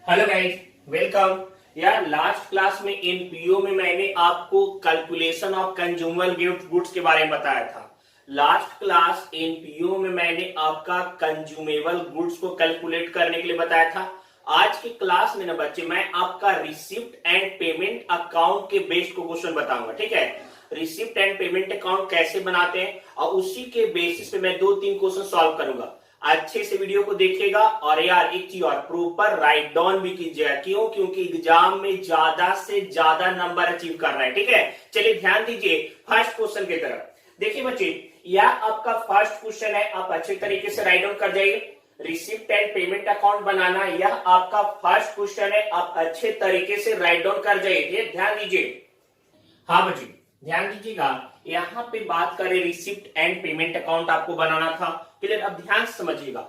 Hello guys, welcome. यार last class में NPO में मैंने आपको कैलकुलेशन ऑफ कंज्यूमर गुड्स के बारे में बताया था। लास्ट क्लास एनपीओ में मैंने आपका कंज्यूमेबल गुड्स को कैलकुलेट करने के लिए बताया था। आज की क्लास में ना बच्चे मैं आपका रिसिप्ट एंड पेमेंट अकाउंट के बेस्ड को क्वेश्चन बताऊंगा। ठीक है, रिसिप्ट एंड पेमेंट अकाउंट कैसे बनाते हैं और उसी के बेसिस पे मैं 2-3 क्वेश्चन सॉल्व करूंगा। अच्छे से वीडियो को देखिएगा और यार एक चीज और प्रॉपर राइट डाउन भी कीजिएगा। क्यों? क्योंकि एग्जाम में ज्यादा से ज्यादा नंबर अचीव करना है। ठीक है, चलिए ध्यान दीजिए फर्स्ट क्वेश्चन की तरफ। देखिए बच्चे, यह आपका फर्स्ट क्वेश्चन है, आप अच्छे तरीके से राइट डाउन कर जाइए। रिसिप्ट एंड पेमेंट अकाउंट बनाना यह आपका फर्स्ट क्वेश्चन है, आप अच्छे तरीके से राइट डाउन कर जाइए। ध्यान दीजिए। हाँ बच्चे ध्यान दीजिएगा, यहाँ पे बात करें रिसिप्ट एंड पेमेंट अकाउंट आपको बनाना था। क्लियर? अब ध्यान से समझिएगा।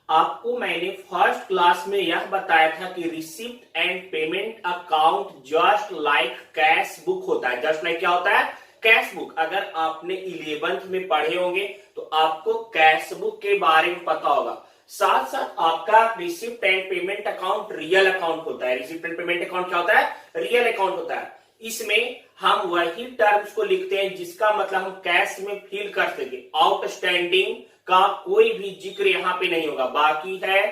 आपको मैंने फर्स्ट क्लास में यह बताया था कि receipt and payment account just like cash book होता है। जस्ट लाइक क्या होता है? Cash book. अगर आपने 11th में पढ़े होंगे तो आपको कैश बुक के बारे में पता होगा। साथ साथ आपका receipt and payment account real account होता है। रिसिप्ट एंड पेमेंट अकाउंट क्या होता है? रियल अकाउंट होता है। इसमें हम वही टर्म्स को लिखते हैं जिसका मतलब हम कैश में फील कर सके। आउटस्टैंडिंग का कोई भी जिक्र यहाँ पे नहीं होगा। बाकी है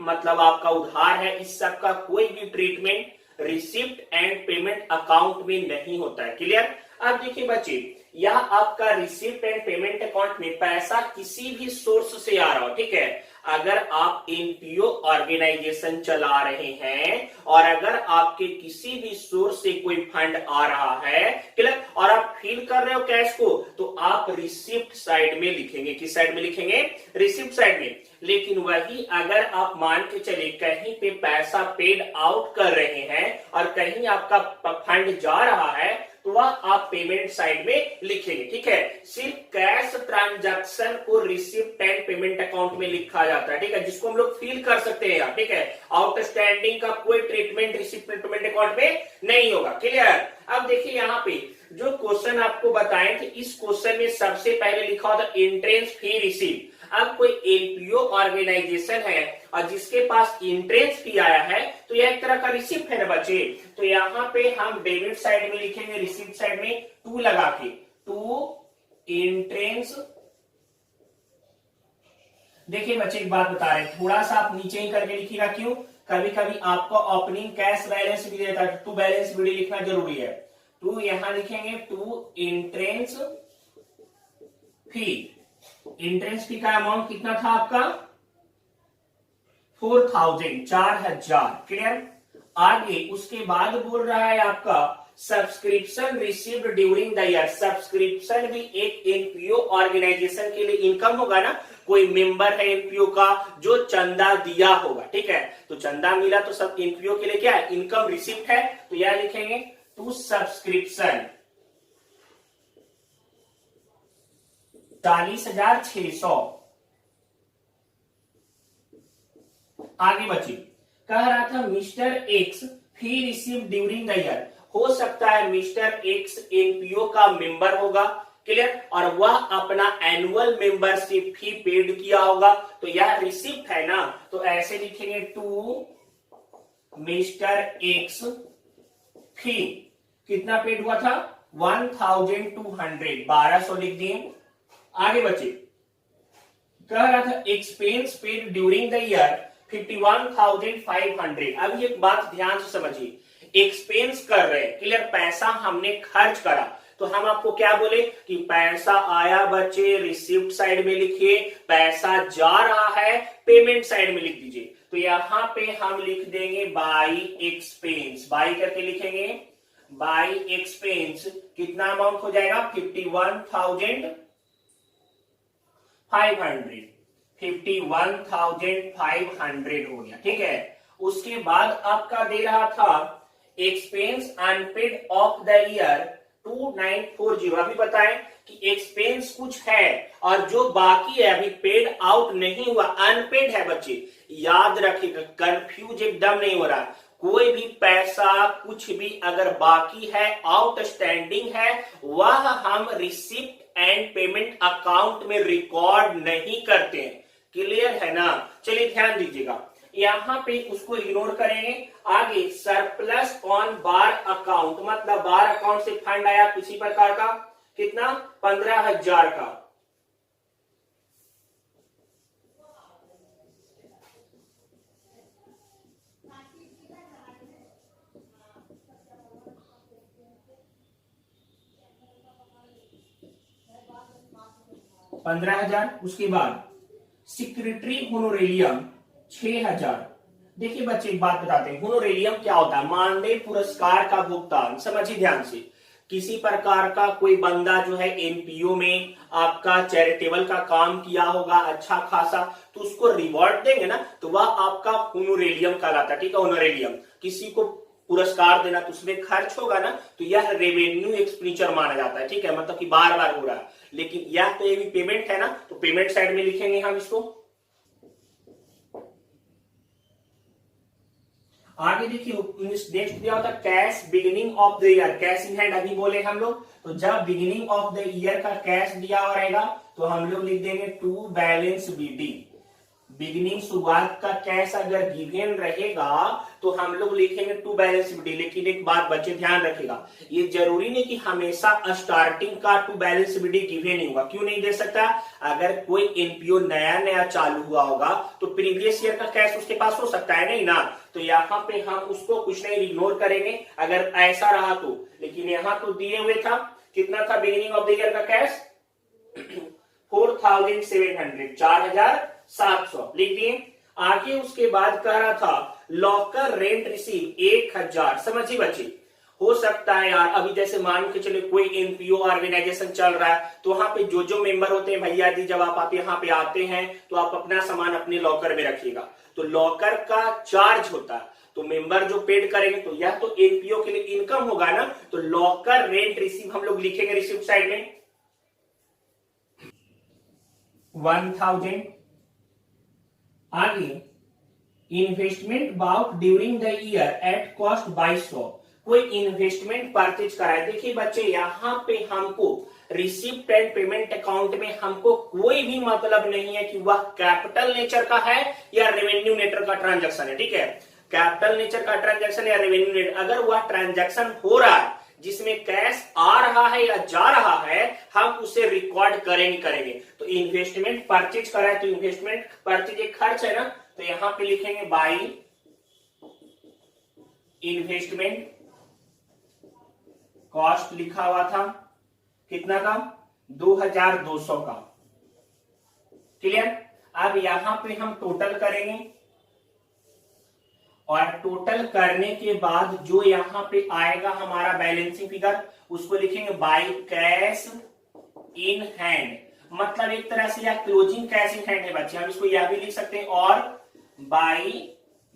मतलब आपका उधार है, इस सब का कोई भी treatment receipt and payment account में नहीं होता है। क्लियर? अब देखिए बच्चे, यह आपका रिसिप्ट एंड पेमेंट अकाउंट में पैसा किसी भी सोर्स से आ रहा हो। ठीक है, अगर आप एनपीओ ऑर्गेनाइजेशन चला रहे हैं और अगर आपके किसी भी सोर्स से कोई फंड आ रहा है, क्लियर, और आप फील कर रहे हो कैश को, तो आप रिसिप्ट साइड में लिखेंगे। किस साइड में लिखेंगे? रिसिप्ट साइड में। लेकिन वही अगर आप मान के चले कहीं पे पैसा पेड आउट कर रहे हैं और कहीं आपका फंड जा रहा है तो वह आप पेमेंट साइड में लिखेंगे। ठीक है, सिर्फ कैश ट्रांजैक्शन को रिसिप्ट एंड पेमेंट अकाउंट में लिखा जाता है। ठीक है, जिसको हम लोग फील कर सकते हैं यार। ठीक है, आउटस्टैंडिंग का कोई treatment receipt and payment account में नहीं होगा। क्लियर? अब देखिए यहाँ पे जो क्वेश्चन आपको बताएं कि इस क्वेश्चन में सबसे पहले लिखा होता एंट्रेंस फी रिसीव। अब कोई एनपीओ ऑर्गेनाइजेशन है और जिसके पास एंट्रेंस फी आया है तो यह एक तरह का रिसिप्ट है ना बच्चे। तो यहाँ पे हम डेबिट साइड में लिखेंगे, रिसिप्ट साइड में टू लगा के, टू एंट्रेंस। देखिए बच्चे एक बात बता रहे हैं, थोड़ा सा आप नीचे ही करके लिखिएगा। क्यों? कभी कभी आपको ओपनिंग कैश बैलेंस भी देता है, टू बैलेंस भी लिखना जरूरी है। टू यहां लिखेंगे, to entrance fee. Entrance fee का अमाउंट कितना था आपका? 4000, 4000। क्लियर? आगे उसके बाद बोल रहा है आपका subscription received during the year. Subscription भी एक एनपीओ ऑर्गेनाइजेशन के लिए इनकम होगा ना। कोई मेंबर है एनपीओ का जो चंदा दिया होगा। ठीक है, तो चंदा मिला तो सब एनपीओ के लिए क्या है? इनकम रिसिप्ट है। तो यह लिखेंगे टू सब्सक्रिप्शन 40,600। आगे बच्चे कह रहा था mister x fee receive during the year. हो सकता है मिस्टर एक्स एनपीओ का मेंबर होगा। क्लियर? और वह अपना एनुअल मेंबरशिप फी पेड किया होगा, तो यह रिसिप्ट है ना। तो ऐसे लिखेंगे टू मिस्टर एक्स फी। कितना पेड हुआ था? 1200, 1200 लिख दिए। आगे बच्चे कह रहा था expense paid during the year 51,500। अब एक बात ध्यान से समझिए, एक्सपेंस कर रहे हैं। क्लियर? पैसा हमने खर्च करा तो हम आपको क्या बोले कि पैसा आया बच्चे रिसिप्ट साइड में लिखिए, पैसा जा रहा है पेमेंट साइड में लिख दीजिए। तो यहां पे हम लिख देंगे बाई एक्सपेंस। बाई करके लिखेंगे बाई एक्सपेंस। कितना अमाउंट हो जाएगा? 51,500। 51,500 हो गया। ठीक है, उसके बाद आपका दे रहा था expense unpaid of the year 2940। अभी बताएं कि एक्सपेंस कुछ है और जो बाकी है अभी पेड आउट नहीं हुआ, अनपेड है बच्चे। याद रखिएगा, कंफ्यूज एकदम नहीं हो रहा। कोई भी पैसा कुछ भी अगर बाकी है, आउटस्टैंडिंग है, वह हम रिसिप्ट एंड पेमेंट अकाउंट में रिकॉर्ड नहीं करते हैं। क्लियर है ना? चलिए ध्यान दीजिएगा। यहाँ पे उसको इग्नोर करेंगे। आगे सरप्लस ऑन बार अकाउंट, मतलब बार अकाउंट से फंड आया किसी प्रकार का, कितना, 15,000 का। पंद्रह हजार। उसके बाद सिक्योरिटी होनोरेलियम 6,000। देखिए बच्चे एक बात बताते हैं, होनोरेलियम क्या होता है, मानदेय पुरस्कार का भुगतान। समझिए ध्यान से, किसी प्रकार का कोई बंदा जो है एनपीओ में आपका चैरिटेबल का काम किया होगा अच्छा खासा, तो उसको रिवॉर्ड देंगे ना, तो वह आपका होनोरेलियम कहलाता है। ठीक है, होनोरेलियम किसी को पुरस्कार देना, तो उसमें खर्च होगा ना, तो यह रेवेन्यू एक्सपेंडिचर माना जाता है। ठीक है, मतलब कि बार बार हो रहा है, लेकिन यह तो एक पेमेंट है ना, तो पेमेंट साइड में लिखेंगे हम इसको। आगे देखिए नेक्स्ट दिया होता है cash beginning of the year, cash in hand अभी बोले हम लोग, तो जब बिगिनिंग ऑफ द ईयर का कैश दिया हुआ रहेगा तो हम लोग लिख देंगे टू बैलेंस बीडी। बिगिनिंग शुरुआत का कैश अगर गिवन रहेगा तो हम लोग लिखेंगे टू बैलेंस बीडी। लेकिन एक बात बच्चे ध्यान रखेगा, ये जरूरी नहीं कि हमेशा स्टार्टिंग का टू बैलेंस बीडी गिवन नहीं होगा। क्यों नहीं दे सकता, अगर कोई एनपीओ नया नया चालू हुआ होगा तो प्रीवियस ईयर का कैश उसके पास हो सकता है, नहीं ना, तो यहाँ पे हम उसको कुछ नहीं इग्नोर करेंगे अगर ऐसा रहा तो। लेकिन यहाँ तो दिए हुए था, कितना था बिगिनिंग ऑफ द ईयर का कैश 4,700, 4,700 लिख दिए। आगे उसके बाद कह रहा था लॉकर रेंट रिसीव 1,000। समझिए बच्चे, हो सकता है यार अभी जैसे मान के चले कोई एनपीओ ऑर्गेनाइजेशन चल रहा है, तो वहां पे जो मेंबर होते हैं, भैया जी जब आप यहाँ पे आते हैं तो आप अपना सामान अपने लॉकर में रखिएगा, तो लॉकर का चार्ज होता है, तो मेंबर जो पेड करेंगे, तो यह तो एनपीओ के लिए इनकम होगा ना, तो लॉकर रेंट रिसीव हम लोग लिखेंगे रिसिप्ट साइड में 1,000। आगे investment bought during the year at cost 2,200, कोई इन्वेस्टमेंट परचेज कराए। देखिए बच्चे यहाँ पे हमको रिसिप्ट एंड पेमेंट अकाउंट में हमको कोई भी मतलब नहीं है कि वह कैपिटल नेचर का है या रेवेन्यू नेचर का ट्रांजैक्शन है। ठीक है, कैपिटल नेचर का ट्रांजैक्शन या रेवेन्यू नेचर, अगर वह ट्रांजैक्शन हो रहा है जिसमें कैश आ रहा है या जा रहा है, हम उसे रिकॉर्ड करेंगे। तो इन्वेस्टमेंट परचेज कराए, तो इन्वेस्टमेंट परचेज एक खर्च है ना, तो यहां पे लिखेंगे बाई इन्वेस्टमेंट कॉस्ट लिखा हुआ था, कितना का 2,200 का। क्लियर। अब यहां पे हम टोटल करेंगे और टोटल करने के बाद जो यहां पे आएगा हमारा बैलेंसिंग फिगर, उसको लिखेंगे बाय कैश इन हैंड, मतलब एक तरह से यह क्लोजिंग कैश इन हैंड है बच्चे, हम इसको यह भी लिख सकते हैं, और by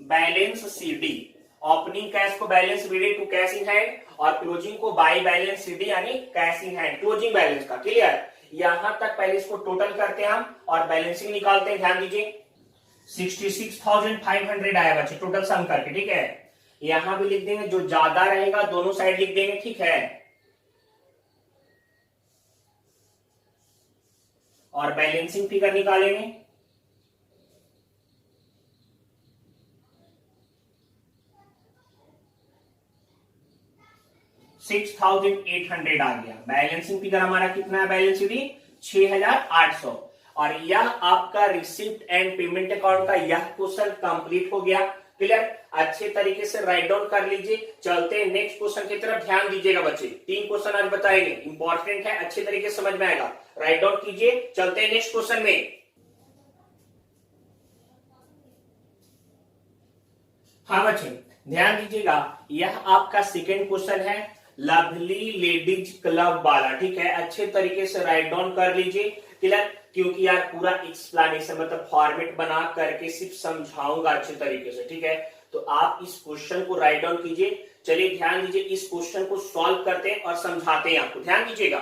balance CD, opening cash को balance BD to cash in hand, और क्लोजिंग को बाय बैलेंस सीडी यानी cash in hand, closing balance का। क्लियर। यहां तक पहले इसको टोटल करते हैं हम और बैलेंसिंग निकालते हैं। ध्यान दीजिए 66,500 आया बच्चे टोटल सम करके। ठीक है, यहां भी लिख देंगे, जो ज्यादा रहेगा दोनों साइड लिख देंगे। ठीक है, और बैलेंसिंग फिगर निकालेंगे। $6,800 आ गया। बैलेंसिंग फिगर हमारा कितना है, बैलेंस शीट 6,800। और यह आपका रिसिप्ट एंड पेमेंट अकाउंट का यह क्वेश्चन कंप्लीट हो गया। क्लियर। अच्छे तरीके से राइट डाउन कर लीजिए। चलते हैं नेक्स्ट क्वेश्चन की तरफ, ध्यान दीजिएगा बच्चे, 3 क्वेश्चन आज बताएंगे, इंपॉर्टेंट है, अच्छे तरीके से समझ में आएगा। राइट डाउन कीजिए, चलते हैं नेक्स्ट क्वेश्चन में। हाँ बच्चे ध्यान दीजिएगा, यह आपका सेकेंड क्वेश्चन है, लवली लेडीज क्लब वाला। ठीक है, अच्छे तरीके से राइट डाउन कर लीजिए। क्लियर, क्योंकि यार पूरा एक्सप्लेनेशन मतलब फॉर्मेट बना करके सिर्फ समझाऊंगा अच्छे तरीके से। ठीक है, तो आप इस क्वेश्चन को राइट डाउन कीजिए। चलिए ध्यान दीजिए, इस क्वेश्चन को सॉल्व करते हैं और समझाते हैं आपको। ध्यान दीजिएगा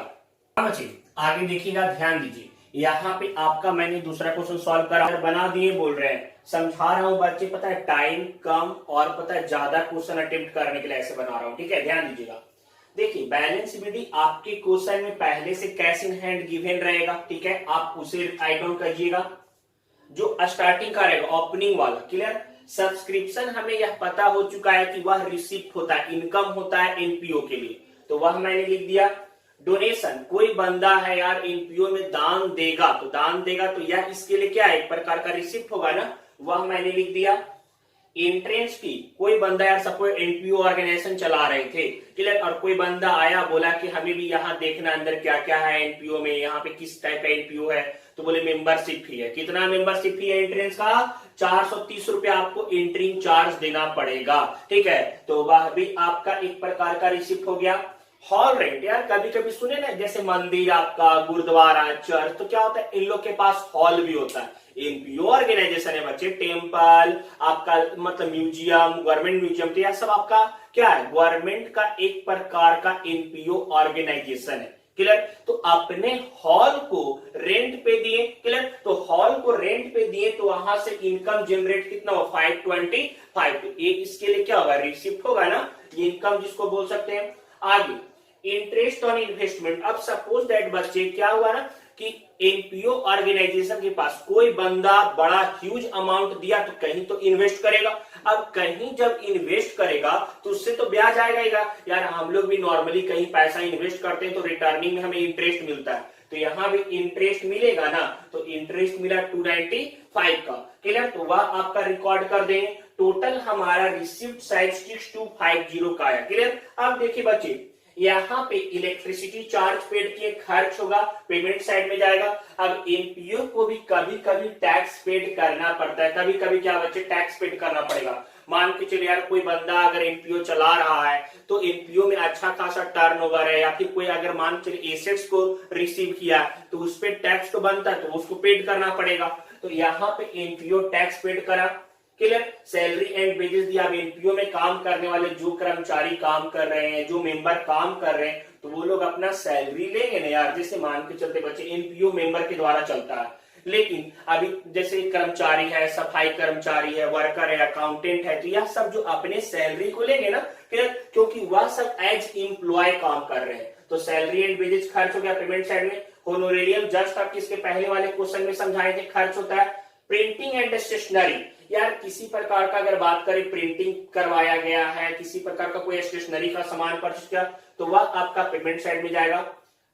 बच्चे, आगे देखिएगा, ध्यान दीजिए। यहाँ पे आपका मैंने दूसरा क्वेश्चन सॉल्व करा बना दिए, बोल रहे हैं, समझा रहा हूं बच्चे, पता है टाइम कम और पता है ज्यादा क्वेश्चन अटेम्प्ट करने के लिए ऐसे बना रहा हूं। ठीक है, ध्यान दीजिएगा। देखिए बैलेंस विधि आपके क्वेश्चन में पहले से कैश इन हैंड गिवन रहेगा। ठीक है, आप उसे राइट डाउन करिएगा। जो स्टार्टिंग का रहेगा ओपनिंग वाला, क्लियर, सब्सक्रिप्शन हमें यह पता हो चुका है कि वह रिसिप्ट होता है, इनकम होता है एनपीओ के लिए, तो वह मैंने लिख दिया। डोनेशन, कोई बंदा है यार एनपीओ में दान देगा तो यह इसके लिए क्या है, एक प्रकार का रिसिप्ट होगा ना, वह मैंने लिख दिया। एंट्रेंस फी, कोई बंदा यार सपोज एनपीओ ऑर्गेनाइजेशन चला रहे थे, क्लियर, और कोई बंदा आया बोला कि हमें भी यहाँ देखना अंदर क्या क्या है एनपीओ में, यहाँ पे किस टाइप का एनपीओ है, तो बोले मेंबरशिप फी है। कितना मेंबरशिप फी है एंट्रेंस का, 430 रुपया आपको एंट्रिंग चार्ज देना पड़ेगा, ठीक है, तो वह भी आपका एक प्रकार का रिसिप्ट हो गया। हॉल रेंट, यार कभी कभी सुने ना, जैसे मंदिर आपका, गुरुद्वारा, चर्च, तो क्या होता है इन लोग के पास हॉल भी होता है। एनपीओ ऑर्गेनाइजेशन है बच्चे, टेम्पल आपका मतलब म्यूजियम, गवर्नमेंट म्यूजियम, तो यह सब आपका क्या है, गवर्नमेंट का एक प्रकार का एनपीओ ऑर्गेनाइजेशन है, क्लियर। तो अपने हॉल को रेंट पे दिए, क्लियर, तो हॉल को रेंट पे दिए तो वहां से इनकम जनरेट कितना हो, 525, तो ये इसके लिए क्या होगा, रिसिप्ट होगा ना, ये इनकम जिसको बोल सकते हैं। आगे इंटरेस्ट ऑन इन्वेस्टमेंट, अब सपोज दैट बच्चे क्या हुआ ना कि एनपीओ ऑर्गेनाइजेशन के पास कोई बंदा बड़ा ह्यूज अमाउंट दिया तो कहीं तो इन्वेस्ट करेगा, अब कहीं जब इन्वेस्ट करेगा तो उससे तो ब्याज आएगा यार, हम लोग भी नॉर्मली कहीं पैसा इन्वेस्ट करते हैं तो रिटर्निंग में हमें इंटरेस्ट मिलता है, तो यहाँ भी इंटरेस्ट मिलेगा ना, तो इंटरेस्ट मिला 295 का, क्लियर, तो वह आपका रिकॉर्ड कर देंगे। टोटल हमारा रिसिप्ट साइज 6250 का है, क्लियर। अब देखिए बच्चे, यहाँ पे इलेक्ट्रिसिटी चार्ज पेड किए, खर्च होगा, पेमेंट साइड में जाएगा। अब एनपीओ को भी कभी कभी टैक्स पेड करना पड़ता है, कभी कभी क्या बच्चे टैक्स पेड करना पड़ेगा। मान के चलिए यार कोई बंदा अगर एनपीओ चला रहा है तो एनपीओ में अच्छा खासा टर्नओवर है, या फिर कोई अगर मान के चलिए एसेट्स को रिसीव किया तो उस पर टैक्स तो बनता है, तो उसको पेड करना पड़ेगा, तो यहाँ पे एनपीओ टैक्स पेड करा, क्लियर। सैलरी एंड वेजेस दिया, अब एनपीओ में काम करने वाले जो कर्मचारी काम कर रहे हैं, जो मेंबर काम कर रहे हैं, तो वो लोग अपना सैलरी लेंगे ना यार, जैसे मान के चलते बच्चे एनपीओ मेंबर के द्वारा चलता है, लेकिन अभी जैसे कर्मचारी है, सफाई कर्मचारी है, वर्कर है, अकाउंटेंट है, तो यह सब जो अपने सैलरी को लेंगे ना, क्योंकि वह सब एज एम्प्लॉय काम कर रहे हैं, तो सैलरी एंड वेजेस खर्च हो गया पेमेंट साइड में। होनोरेरियम जस्ट आप किसके पहले वाले क्वेश्चन में समझाए थे, खर्च होता है। प्रिंटिंग एंड स्टेशनरी, यार किसी प्रकार का अगर बात करें प्रिंटिंग करवाया गया है, किसी प्रकार का कोई स्टेशनरी का सामान परचेज किया तो वह आपका पेमेंट साइड में जाएगा।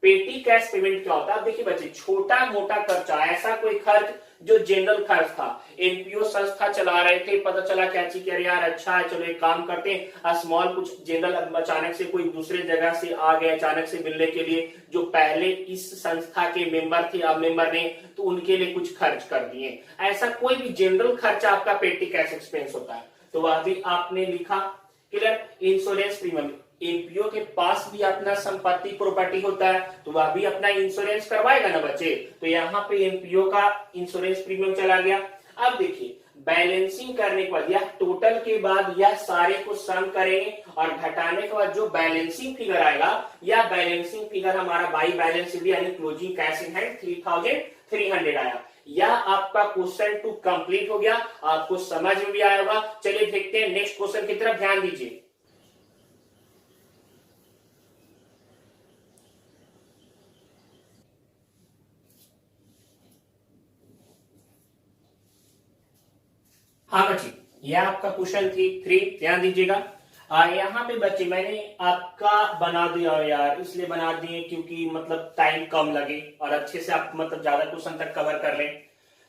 पेटी कैश पेमेंट क्या होता है, आप देखिए बच्चे, छोटा मोटा खर्चा, ऐसा कोई खर्च जो जनरल खर्च था, एनपीओ संस्था चला रहे थे, पता चला क्या चीज कह रहे यार अच्छा है चलो एक काम करते हैं, स्मॉल कुछ जनरल, अचानक से कोई दूसरे जगह से आ गए अचानक से मिलने के लिए, जो पहले इस संस्था के मेंबर थे अब मेंबर नहीं, तो उनके लिए कुछ खर्च कर दिए, ऐसा कोई भी जनरल खर्च आपका पेटी कैश एक्सपेंस होता है, तो वह भी आपने लिखा, क्लियर। इंश्योरेंस प्रीमियम, एनपीओ के पास भी अपना संपत्ति प्रॉपर्टी होता है तो वह भी अपना इंश्योरेंस करवाएगा ना बच्चे, तो यहाँ पे एनपीओ का इंश्योरेंस प्रीमियम चला गया। अब देखिए बैलेंसिंग करने के बाद, यह टोटल के बाद यह सारे को सम करेंगे और घटाने के बाद जो बैलेंसिंग फिगर आएगा, यह बैलेंसिंग फिगर हमारा बाई बैलेंस शीट यानी क्लोजिंग कैश इन हैंड 3300 आया। यह आपका क्वेश्चन 2 कंप्लीट हो गया, आपको समझ में भी आया होगा। चलिए देखते हैं नेक्स्ट क्वेश्चन की तरफ, ध्यान दीजिए। हाँ बच्चे, यह आपका क्वेश्चन थी 3, ध्यान दीजिएगा। यहाँ पे बच्चे मैंने आपका बना दिया यार, इसलिए बना दिए क्योंकि मतलब टाइम कम लगे और अच्छे से आप मतलब ज्यादा क्वेश्चन तक कवर कर लें।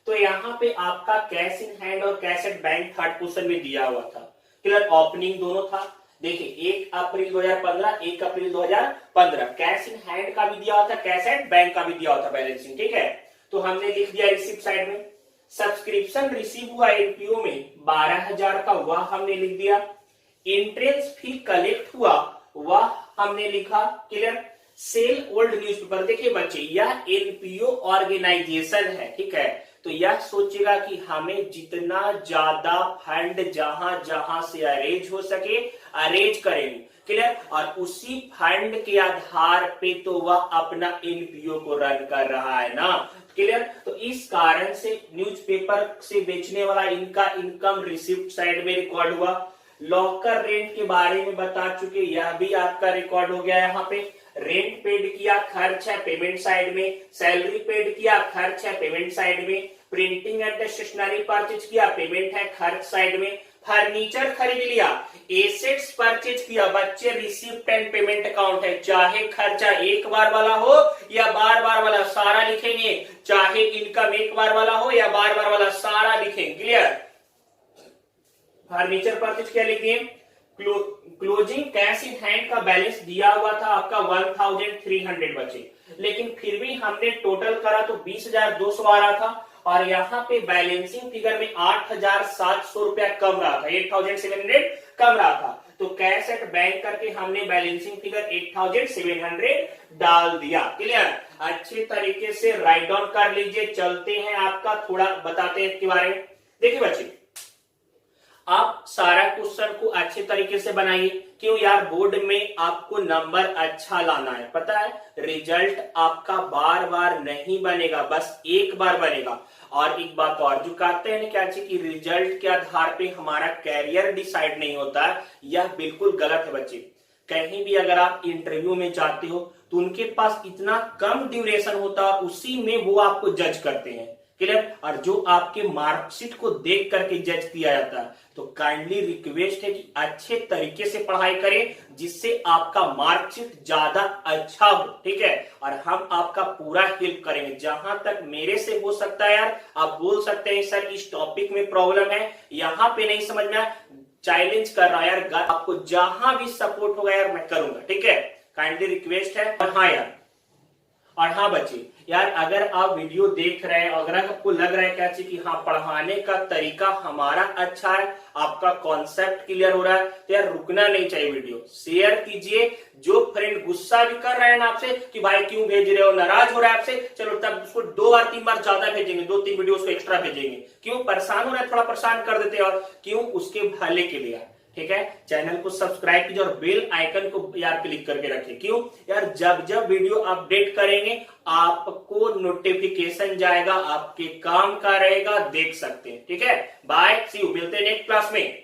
तो यहाँ पे आपका कैश इन हैंड और cash at bank third question में दिया हुआ था, क्लियर, ओपनिंग दोनों था। देखिए 1 अप्रैल 2015, 1 अप्रैल 2015, कैश इन हैंड का भी दिया हुआ था, कैश एट बैंक का भी दिया हुआ था बैलेंसिंग, ठीक है। तो हमने लिख दिया रिसिप्ट साइड में। सब्सक्रिप्शन रिसीव हुआ एनपीओ में 12,000 का, वह हमने लिख दिया। एंट्रेंस फी कलेक्ट हुआ वह हमने लिखा, क्लियर। सेल ओल्ड न्यूज़पेपर, देखिए बच्चे यह एनपीओ ऑर्गेनाइजेशन है, ठीक है, तो यह सोचेगा कि हमें जितना ज्यादा फंड जहां जहां से अरेंज हो सके अरेंज करेंगे, क्लियर, और उसी फंड के आधार पे तो वह अपना एनपीओ को रन कर रहा है ना, क्लियर। तो इस कारण से न्यूज़पेपर से बेचने वाला इनका इनकम रिसिप्ट साइड में रिकॉर्ड हुआ। लॉकर रेंट के बारे में बता चुके, यह भी आपका रिकॉर्ड हो गया। यहाँ पे रेंट पेड किया, खर्च है पेमेंट साइड में, सैलरी पेड किया, खर्च है पेमेंट साइड में, प्रिंटिंग एंड स्टेशनरी परचेज किया, पेमेंट है खर्च साइड में। फर्नीचर खरीद लिया, एसेट्स परचेज किया, बच्चे रिसीप्ट एंड पेमेंट अकाउंट है। चाहे खर्चा एक बार वाला हो या बार बार वाला, सारा लिखेंगे। चाहे इनकम एक बार वाला हो या बार बार वाला, सारा लिखेंगे। क्लियर। फर्नीचर परचेज क्या लिखिए, क्लोजिंग कैश इन हैंड का बैलेंस दिया हुआ था आपका 1300 बचे, लेकिन फिर भी हमने टोटल करा तो 20,200 आ रहा था, और यहाँ पे बैलेंसिंग फिगर में 8,700 रुपया कम रहा था, 8,700 कम रहा था। तो कैश एट बैंक करके हमने बैलेंसिंग फिगर 8,700 डाल दिया। क्लियर। अच्छे तरीके से राइट डाउन कर लीजिए। चलते हैं आपका थोड़ा बताते हैं इसके बारे में। देखिए बच्चे, आप सारा क्वेश्चन को अच्छे तरीके से बनाइए। क्यों यार, बोर्ड में आपको नंबर अच्छा लाना है। पता है, रिजल्ट आपका बार बार नहीं बनेगा, बस एक बार बनेगा। और एक बात और, जो कहते हैं क्या कि रिजल्ट के आधार पे हमारा कैरियर डिसाइड नहीं होता है, यह बिल्कुल गलत है बच्चे। कहीं भी अगर आप इंटरव्यू में जाते हो तो उनके पास इतना कम ड्यूरेशन होता है, उसी में वो आपको जज करते हैं। क्लियर। और जो आपके मार्कशीट को देख करके जज किया जाता है, तो काइंडली रिक्वेस्ट है कि अच्छे तरीके से पढ़ाई करें, जिससे आपका मार्कशीट ज्यादा अच्छा हो। ठीक है। और हम आपका पूरा हेल्प करेंगे, जहां तक मेरे से हो सकता है यार। आप बोल सकते हैं सर इस टॉपिक में प्रॉब्लम है, यहाँ पे नहीं समझ में, चैलेंज कर रहा है यार, आपको जहां भी सपोर्ट होगा यार मैं करूंगा। ठीक है, काइंडली रिक्वेस्ट है। और हाँ यार, और हाँ बच्चे यार, अगर आप वीडियो देख रहे हैं, अगर आपको लग रहा है क्या कि हाँ पढ़ाने का तरीका हमारा अच्छा है, आपका कॉन्सेप्ट क्लियर हो रहा है, तो यार रुकना नहीं चाहिए, वीडियो शेयर कीजिए। जो फ्रेंड गुस्सा भी कर रहे हैं ना आपसे कि भाई क्यों भेज रहे हो, नाराज हो रहा है आपसे, चलो तब उसको 2 बार 3 बार ज्यादा भेजेंगे, 2-3 वीडियो उसको एक्स्ट्रा भेजेंगे। क्यों परेशान हो रहा है, थोड़ा परेशान कर देते हैं, और क्यों उसके भले के लिए। ठीक है, चैनल को सब्सक्राइब कीजिए और बेल आइकन को यार क्लिक करके रखिए। क्यों यार, जब जब वीडियो अपडेट करेंगे आपको नोटिफिकेशन जाएगा, आपके काम का रहेगा, देख सकते हैं। ठीक है, बाय, सी यू, मिलते हैं नेक्स्ट क्लास में।